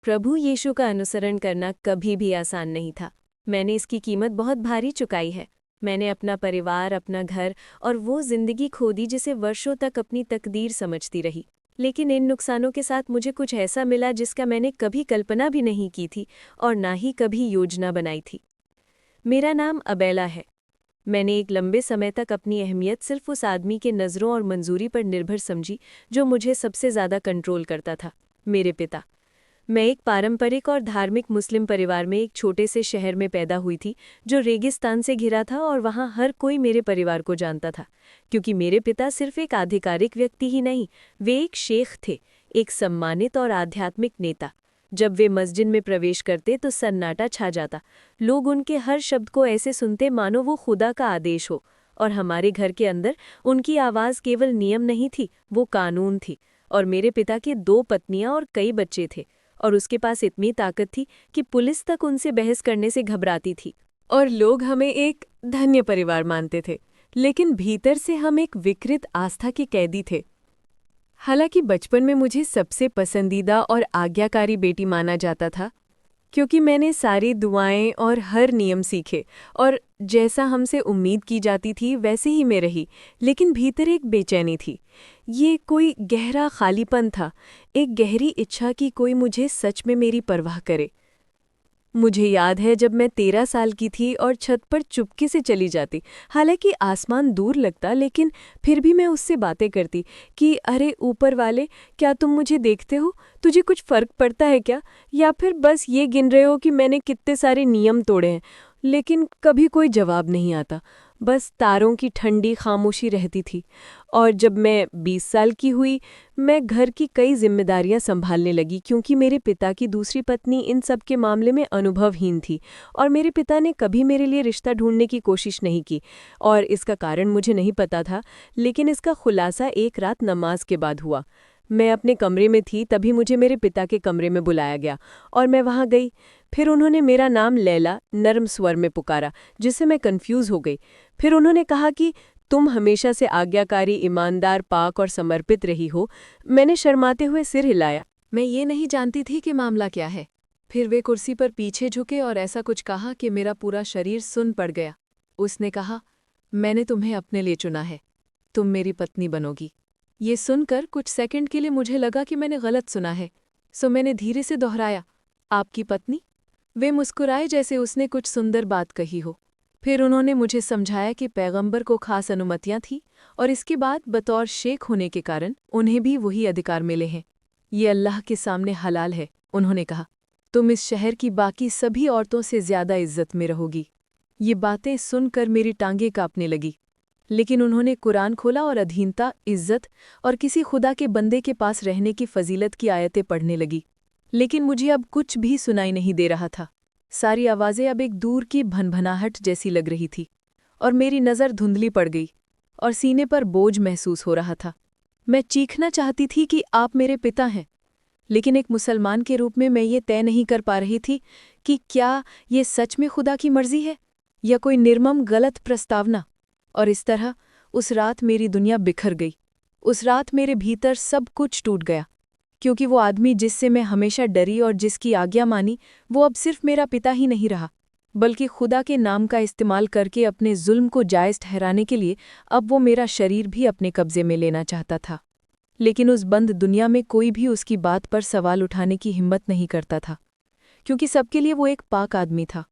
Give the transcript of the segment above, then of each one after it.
प्रभु यीशु का अनुसरण करना कभी भी आसान नहीं था। मैंने इसकी कीमत बहुत भारी चुकाई है। मैंने अपना परिवार, अपना घर और वो जिंदगी खो दी जिसे वर्षों तक अपनी तकदीर समझती रही। लेकिन इन नुकसानों के साथ मुझे कुछ ऐसा मिला जिसका मैंने कभी कल्पना भी नहीं की थी और ना ही कभी योजना बनाई थी। मेरा नाम अबेला है। मैंने एक लंबे समय तक अपनी अहमियत सिर्फ उस आदमी के नज़रों और मंजूरी पर निर्भर समझी जो मुझे सबसे ज़्यादा कंट्रोल करता था, मेरे पिता। मैं एक पारंपरिक और धार्मिक मुस्लिम परिवार में एक छोटे से शहर में पैदा हुई थी जो रेगिस्तान से घिरा था, और वहाँ हर कोई मेरे परिवार को जानता था क्योंकि मेरे पिता सिर्फ एक आधिकारिक व्यक्ति ही नहीं, वे एक शेख थे, एक सम्मानित और आध्यात्मिक नेता। जब वे मस्जिद में प्रवेश करते तो सन्नाटा छा जाता। लोग उनके हर शब्द को ऐसे सुनते मानो वो खुदा का आदेश हो, और हमारे घर के अंदर उनकी आवाज़ केवल नियम नहीं थी, वो कानून थी। और मेरे पिता के 2 पत्नियां और कई बच्चे थे, और उसके पास इतनी ताकत थी कि पुलिस तक उनसे बहस करने से घबराती थी। और लोग हमें एक धन्य परिवार मानते थे, लेकिन भीतर से हम एक विकृत आस्था के कैदी थे। हालांकि बचपन में मुझे सबसे पसंदीदा और आज्ञाकारी बेटी माना जाता था, क्योंकि मैंने सारी दुआएं और हर नियम सीखे और जैसा हमसे उम्मीद की जाती थी वैसे ही मैं रही। लेकिन भीतर एक बेचैनी थी। ये कोई गहरा खालीपन था, एक गहरी इच्छा कि कोई मुझे सच में मेरी परवाह करे। मुझे याद है जब मैं 13 साल की थी और छत पर चुपके से चली जाती। हालांकि आसमान दूर लगता, लेकिन फिर भी मैं उससे बातें करती कि अरे ऊपर वाले, क्या तुम मुझे देखते हो? तुझे कुछ फर्क पड़ता है क्या? या फिर बस ये गिन रहे हो कि मैंने कितने सारे नियम तोड़े हैं? लेकिन कभी कोई जवाब नहीं आता, बस तारों की ठंडी खामोशी रहती थी। और जब मैं 20 साल की हुई, मैं घर की कई जिम्मेदारियां संभालने लगी, क्योंकि मेरे पिता की दूसरी पत्नी इन सब के मामले में अनुभवहीन थी और मेरे पिता ने कभी मेरे लिए रिश्ता ढूंढने की कोशिश नहीं की। और इसका कारण मुझे नहीं पता था, लेकिन इसका खुलासा एक रात नमाज के बाद हुआ। मैं अपने कमरे में थी, तभी मुझे मेरे पिता के कमरे में बुलाया गया और मैं वहां गई। फिर उन्होंने मेरा नाम लैला नरम स्वर में पुकारा, जिससे मैं कंफ्यूज हो गई। फिर उन्होंने कहा कि तुम हमेशा से आज्ञाकारी, ईमानदार, पाक और समर्पित रही हो। मैंने शर्माते हुए सिर हिलाया। मैं ये नहीं जानती थी कि मामला क्या है। फिर वे कुर्सी पर पीछे झुके और ऐसा कुछ कहा कि मेरा पूरा शरीर सुन पड़ गया। उसने कहा, मैंने तुम्हें अपने लिए चुना है, तुम मेरी पत्नी बनोगी। ये सुनकर कुछ सेकंड के लिए मुझे लगा कि मैंने गलत सुना है, सो मैंने धीरे से दोहराया, आपकी पत्नी? वे मुस्कुराए जैसे उसने कुछ सुंदर बात कही हो। फिर उन्होंने मुझे समझाया कि पैगंबर को खास अनुमतियां थीं और इसके बाद बतौर शेख होने के कारण उन्हें भी वही अधिकार मिले हैं। ये अल्लाह के सामने हलाल है, उन्होंने कहा। तुम इस शहर की बाकी सभी औरतों से ज्यादा इज्जत में रहोगी। ये बातें सुनकर मेरी टांगें कांपने लगी। लेकिन उन्होंने कुरान खोला और अधीनता, इज्जत और किसी खुदा के बंदे के पास रहने की फजीलत की आयतें पढ़ने लगी। लेकिन मुझे अब कुछ भी सुनाई नहीं दे रहा था। सारी आवाज़ें अब एक दूर की भनभनाहट जैसी लग रही थी और मेरी नज़र धुंधली पड़ गई और सीने पर बोझ महसूस हो रहा था। मैं चीखना चाहती थी कि आप मेरे पिता हैं, लेकिन एक मुसलमान के रूप में मैं ये तय नहीं कर पा रही थी कि क्या ये सच में खुदा की मर्जी है या कोई निर्मम गलत प्रस्तावना। और इस तरह उस रात मेरी दुनिया बिखर गई। उस रात मेरे भीतर सब कुछ टूट गया, क्योंकि वो आदमी जिससे मैं हमेशा डरी और जिसकी आज्ञा मानी, वो अब सिर्फ मेरा पिता ही नहीं रहा, बल्कि खुदा के नाम का इस्तेमाल करके अपने जुल्म को जायज़ ठहराने के लिए अब वो मेरा शरीर भी अपने कब्जे में लेना चाहता था। लेकिन उस बंद दुनिया में कोई भी उसकी बात पर सवाल उठाने की हिम्मत नहीं करता था, क्योंकि सबके लिए वो एक पाक आदमी था।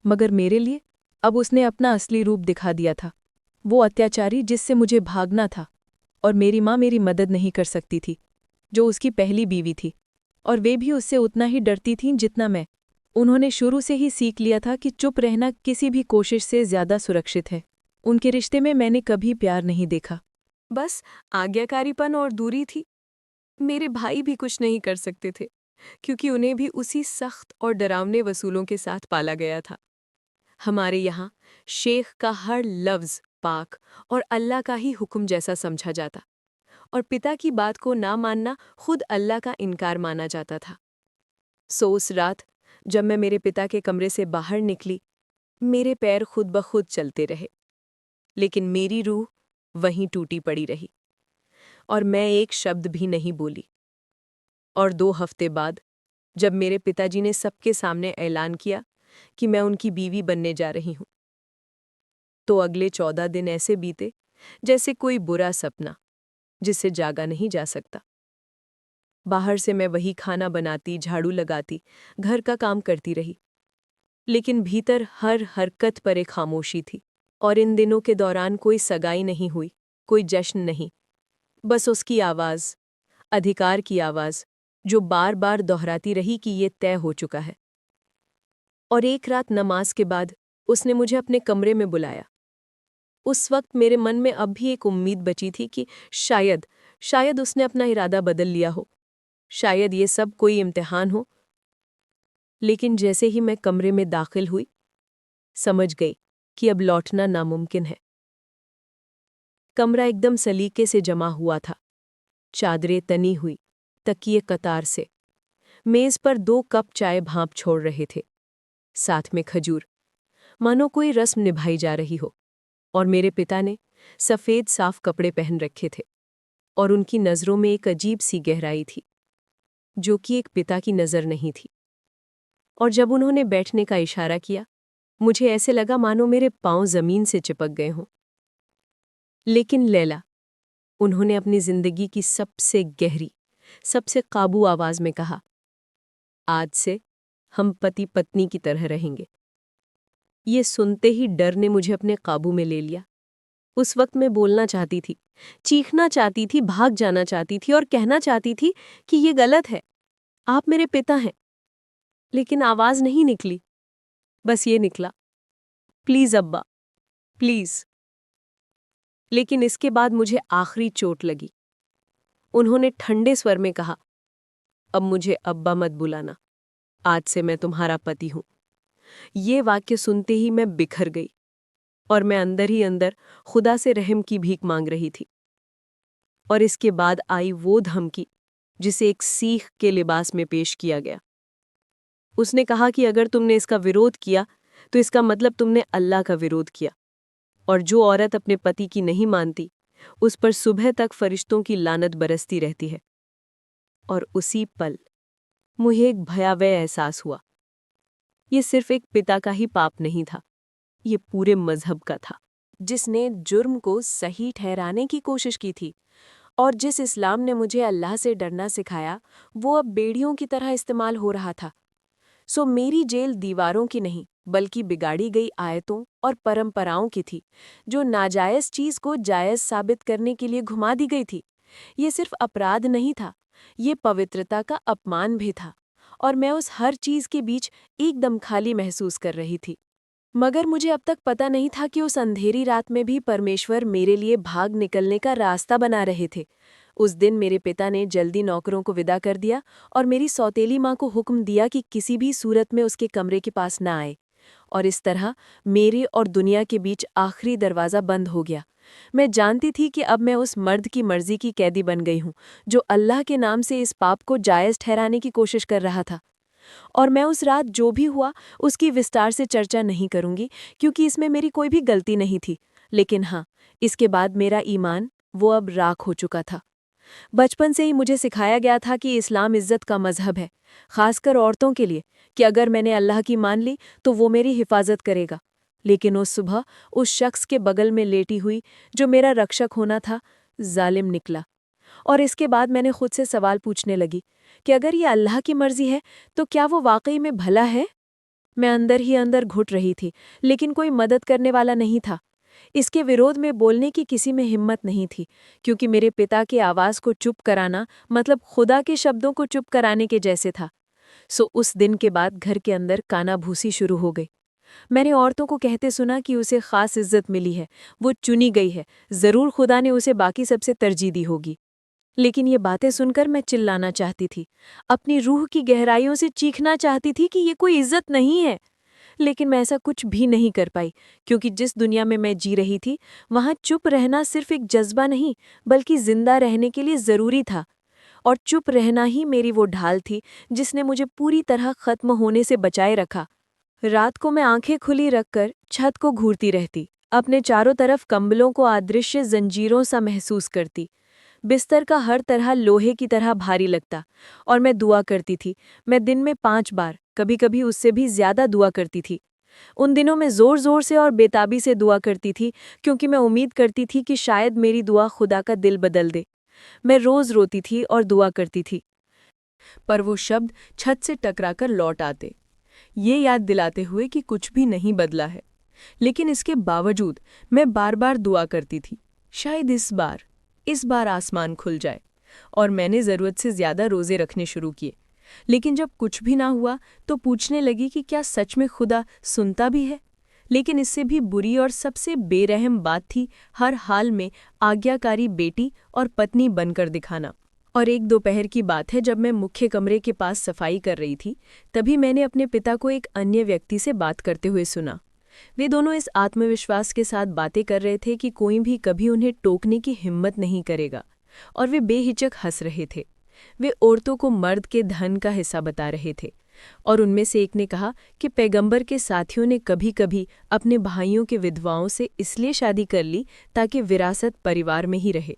मगर मेरे लिए अब उसने अपना असली रूप दिखा दिया था, वो अत्याचारी जिससे मुझे भागना था। और मेरी माँ मेरी मदद नहीं कर सकती थी, जो उसकी पहली बीवी थी, और वे भी उससे उतना ही डरती थीं जितना मैं। उन्होंने शुरू से ही सीख लिया था कि चुप रहना किसी भी कोशिश से ज़्यादा सुरक्षित है। उनके रिश्ते में मैंने कभी प्यार नहीं देखा, बस आज्ञाकारीपन और दूरी थी। मेरे भाई भी कुछ नहीं कर सकते थे, क्योंकि उन्हें भी उसी सख्त और डरावने वसूलों के साथ पाला गया था। हमारे यहाँ शेख का हर लफ्ज़ पाक और अल्लाह का ही हुक्म जैसा समझा जाता, और पिता की बात को ना मानना खुद अल्लाह का इनकार माना जाता था। सो उस रात जब मैं मेरे पिता के कमरे से बाहर निकली, मेरे पैर खुद ब खुद चलते रहे, लेकिन मेरी रूह वहीं टूटी पड़ी रही और मैं एक शब्द भी नहीं बोली। और 2 हफ्ते बाद जब मेरे पिताजी ने सबके सामने ऐलान किया कि मैं उनकी बीवी बनने जा रही हूं। तो अगले 14 दिन ऐसे बीते जैसे कोई बुरा सपना जिससे जागा नहीं जा सकता। बाहर से मैं वही खाना बनाती, झाड़ू लगाती, घर का काम करती रही, लेकिन भीतर हर हरकत पर एक खामोशी थी। और इन दिनों के दौरान कोई सगाई नहीं हुई, कोई जश्न नहीं, बस उसकी आवाज़, अधिकार की आवाज़, जो बार बार दोहराती रही कि ये तय हो चुका है। और एक रात नमाज के बाद उसने मुझे अपने कमरे में बुलाया। उस वक्त मेरे मन में अब भी एक उम्मीद बची थी कि शायद उसने अपना इरादा बदल लिया हो, शायद ये सब कोई इम्तिहान हो। लेकिन जैसे ही मैं कमरे में दाखिल हुई, समझ गई कि अब लौटना नामुमकिन है। कमरा एकदम सलीके से जमा हुआ था, चादरें तनी हुई, तकिए कतार से, मेज पर 2 कप चाय भाप छोड़ रहे थे, साथ में खजूर, मानो कोई रस्म निभाई जा रही हो। और मेरे पिता ने सफ़ेद साफ कपड़े पहन रखे थे और उनकी नज़रों में एक अजीब सी गहराई थी, जो कि एक पिता की नज़र नहीं थी। और जब उन्होंने बैठने का इशारा किया, मुझे ऐसे लगा मानो मेरे पांव ज़मीन से चिपक गए हों। लेकिन लैला, उन्होंने अपनी जिंदगी की सबसे गहरी, सबसे काबू आवाज में कहा, आज से हम पति पत्नी की तरह रहेंगे। ये सुनते ही डर ने मुझे अपने काबू में ले लिया। उस वक्त मैं बोलना चाहती थी, चीखना चाहती थी, भाग जाना चाहती थी और कहना चाहती थी कि ये गलत है, आप मेरे पिता हैं। लेकिन आवाज नहीं निकली, बस ये निकला, प्लीज अब्बा, प्लीज। लेकिन इसके बाद मुझे आखिरी चोट लगी। उन्होंने ठंडे स्वर में कहा, अब मुझे अब्बा मत बुलाना, आज से मैं तुम्हारा पति हूं। ये वाक्य सुनते ही मैं बिखर गई और मैं अंदर ही अंदर खुदा से रहम की भीख मांग रही थी। और इसके बाद आई वो धमकी जिसे एक सीख के लिबास में पेश किया गया। उसने कहा कि अगर तुमने इसका विरोध किया तो इसका मतलब तुमने अल्लाह का विरोध किया, और जो औरत अपने पति की नहीं मानती उस पर सुबह तक फरिश्तों की लानत बरसती रहती है। और उसी पल मुझे एक भयावह एहसास हुआ, ये सिर्फ एक पिता का ही पाप नहीं था, ये पूरे मजहब का था, जिसने जुर्म को सही ठहराने की कोशिश की थी। और जिस इस्लाम ने मुझे अल्लाह से डरना सिखाया, वो अब बेड़ियों की तरह इस्तेमाल हो रहा था। सो मेरी जेल दीवारों की नहीं, बल्कि बिगाड़ी गई आयतों और परंपराओं की थी, जो नाजायज़ चीज़ को जायज़ साबित करने के लिए घुमा दी गई थी। ये सिर्फ अपराध नहीं था, ये पवित्रता का अपमान भी था। और मैं उस हर चीज़ के बीच एकदम खाली महसूस कर रही थी। मगर मुझे अब तक पता नहीं था कि उस अंधेरी रात में भी परमेश्वर मेरे लिए भाग निकलने का रास्ता बना रहे थे। उस दिन मेरे पिता ने जल्दी नौकरों को विदा कर दिया और मेरी सौतेली माँ को हुक्म दिया कि किसी भी सूरत में उसके कमरे के पास ना आए। और इस तरह मेरे और दुनिया के बीच आखिरी दरवाज़ा बंद हो गया। मैं जानती थी कि अब मैं उस मर्द की मर्जी की कैदी बन गई हूँ, जो अल्लाह के नाम से इस पाप को जायज़ ठहराने की कोशिश कर रहा था। और मैं उस रात जो भी हुआ उसकी विस्तार से चर्चा नहीं करूंगी, क्योंकि इसमें मेरी कोई भी गलती नहीं थी। लेकिन हाँ, इसके बाद मेरा ईमान वो अब राख हो चुका था। बचपन से ही मुझे सिखाया गया था कि इस्लाम इज्जत का मजहब है, खासकर औरतों के लिए, कि अगर मैंने अल्लाह की मान ली तो वो मेरी हिफाजत करेगा। लेकिन उस सुबह उस शख्स के बगल में लेटी हुई जो मेरा रक्षक होना था, जालिम निकला। और इसके बाद मैंने खुद से सवाल पूछने लगी कि अगर ये अल्लाह की मर्जी है तो क्या वो वाकई में भला है? मैं अंदर ही अंदर घुट रही थी, लेकिन कोई मदद करने वाला नहीं था। इसके विरोध में बोलने की किसी में हिम्मत नहीं थी, क्योंकि मेरे पिता की आवाज़ को चुप कराना मतलब खुदा के शब्दों को चुप कराने के जैसे था। सो उस दिन के बाद घर के अंदर कानाभूसी शुरू हो गई। मैंने औरतों को कहते सुना कि उसे खास इज्जत मिली है, वो चुनी गई है, ज़रूर खुदा ने उसे बाकी सबसे तरजीह दी होगी। लेकिन ये बातें सुनकर मैं चिल्लाना चाहती थी, अपनी रूह की गहराइयों से चीखना चाहती थी कि ये कोई इज्जत नहीं है। लेकिन मैं ऐसा कुछ भी नहीं कर पाई, क्योंकि जिस दुनिया में मैं जी रही थी वहाँ चुप रहना सिर्फ एक जज्बा नहीं, बल्कि जिंदा रहने के लिए ज़रूरी था। और चुप रहना ही मेरी वो ढाल थी जिसने मुझे पूरी तरह खत्म होने से बचाए रखा। रात को मैं आंखें खुली रखकर छत को घूरती रहती, अपने चारों तरफ कंबलों को अदृश्य जंजीरों सा महसूस करती। बिस्तर का हर तरह लोहे की तरह भारी लगता। और मैं दुआ करती थी। मैं दिन में 5 बार, कभी-कभी उससे भी ज़्यादा दुआ करती थी। उन दिनों में ज़ोर-ज़ोर से और बेताबी से दुआ करती थी, क्योंकि मैं उम्मीद करती थी कि शायद मेरी दुआ खुदा का दिल बदल दे। मैं रोज़ रोती थी और दुआ करती थी, पर वो शब्द छत से टकराकर लौट आते, ये याद दिलाते हुए कि कुछ भी नहीं बदला है। लेकिन इसके बावजूद मैं बार-बार दुआ करती थी, शायद इस बार आसमान खुल जाए। और मैंने ज़रूरत से ज़्यादा रोज़े रखने शुरू किए। लेकिन जब कुछ भी ना हुआ तो पूछने लगी कि क्या सच में खुदा सुनता भी है। लेकिन इससे भी बुरी और सबसे बेरहम बात थी हर हाल में आज्ञाकारी बेटी और पत्नी बनकर दिखाना। और एक दोपहर की बात है, जब मैं मुख्य कमरे के पास सफाई कर रही थी, तभी मैंने अपने पिता को एक अन्य व्यक्ति से बात करते हुए सुना। वे दोनों इस आत्मविश्वास के साथ बातें कर रहे थे कि कोई भी कभी उन्हें टोकने की हिम्मत नहीं करेगा, और वे बेहिचक हंस रहे थे। वे औरतों को मर्द के धन का हिस्सा बता रहे थे, और उनमें से एक ने कहा कि पैगंबर के साथियों ने कभी-कभी अपने भाइयों के विधवाओं से इसलिए शादी कर ली ताकि विरासत परिवार में ही रहे।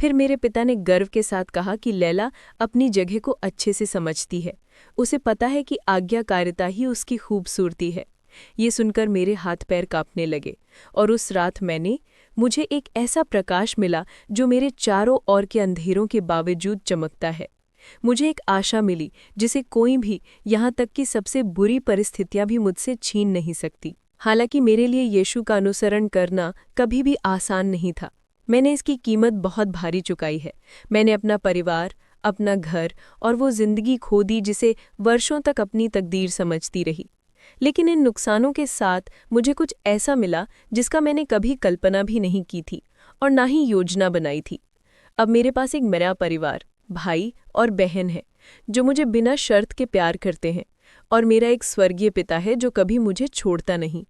फिर मेरे पिता ने गर्व के साथ कहा कि लैला अपनी जगह को अच्छे से समझती है, उसे पता है कि आज्ञाकारिता ही उसकी खूबसूरती है। ये सुनकर मेरे हाथ पैर कांपने लगे, और उस रात मुझे एक ऐसा प्रकाश मिला जो मेरे चारों ओर के अंधेरों के बावजूद चमकता है। मुझे एक आशा मिली जिसे कोई भी, यहाँ तक कि सबसे बुरी परिस्थितियाँ भी मुझसे छीन नहीं सकती। हालांकि मेरे लिए यीशु का अनुसरण करना कभी भी आसान नहीं था। मैंने इसकी कीमत बहुत भारी चुकाई है। मैंने अपना परिवार, अपना घर और वो जिंदगी खो दी जिसे वर्षों तक अपनी तकदीर समझती रही। लेकिन इन नुकसानों के साथ मुझे कुछ ऐसा मिला जिसका मैंने कभी कल्पना भी नहीं की थी और ना ही योजना बनाई थी। अब मेरे पास एक मेरा परिवार, भाई और बहन है जो मुझे बिना शर्त के प्यार करते हैं, और मेरा एक स्वर्गीय पिता है जो कभी मुझे छोड़ता नहीं,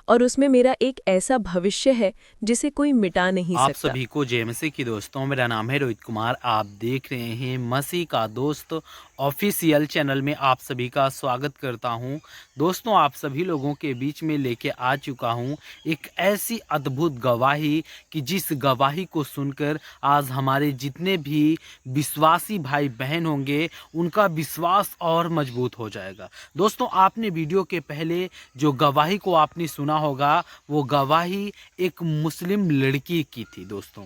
और उसमें मेरा एक ऐसा भविष्य है जिसे कोई मिटा नहीं आप सकता। सभी को जय मसीह की दोस्तों, मेरा नाम है रोहित कुमार। आप देख रहे हैं मसीह का दोस्त ऑफिशियल चैनल में आप सभी का स्वागत करता हूं। दोस्तों, आप सभी लोगों के बीच में लेके आ चुका हूं एक ऐसी अद्भुत गवाही कि जिस गवाही को सुनकर आज हमारे जितने भी विश्वासी भाई बहन होंगे उनका विश्वास और मजबूत हो जाएगा। दोस्तों, आपने वीडियो के पहले जो गवाही को आपने सुना होगा, वो गवाही एक मुस्लिम लड़की की थी दोस्तों,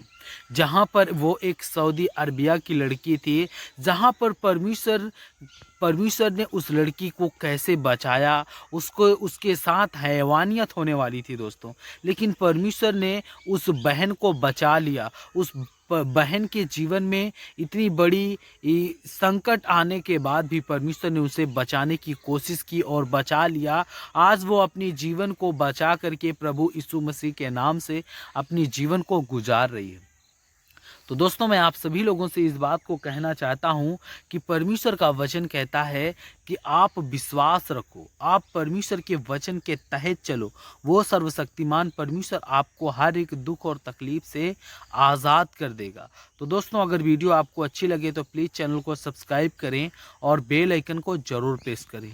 जहां पर वो एक सऊदी अरबिया की लड़की थी, जहां पर परमेश्वर ने उस लड़की को कैसे बचाया। उसको उसके साथ हैवानियत होने वाली थी दोस्तों, लेकिन परमेश्वर ने उस बहन को बचा लिया। उस बहन के जीवन में इतनी बड़ी संकट आने के बाद भी परमेश्वर ने उसे बचाने की कोशिश की और बचा लिया। आज वो अपनी जीवन को बचा करके प्रभु यीशु मसीह के नाम से अपनी जीवन को गुजार रही है। तो दोस्तों, मैं आप सभी लोगों से इस बात को कहना चाहता हूं कि परमेश्वर का वचन कहता है कि आप विश्वास रखो, आप परमेश्वर के वचन के तहत चलो। वो सर्वशक्तिमान परमेश्वर आपको हर एक दुख और तकलीफ से आज़ाद कर देगा। तो दोस्तों, अगर वीडियो आपको अच्छी लगे तो प्लीज़ चैनल को सब्सक्राइब करें और बेल आइकन को ज़रूर प्रेस करें।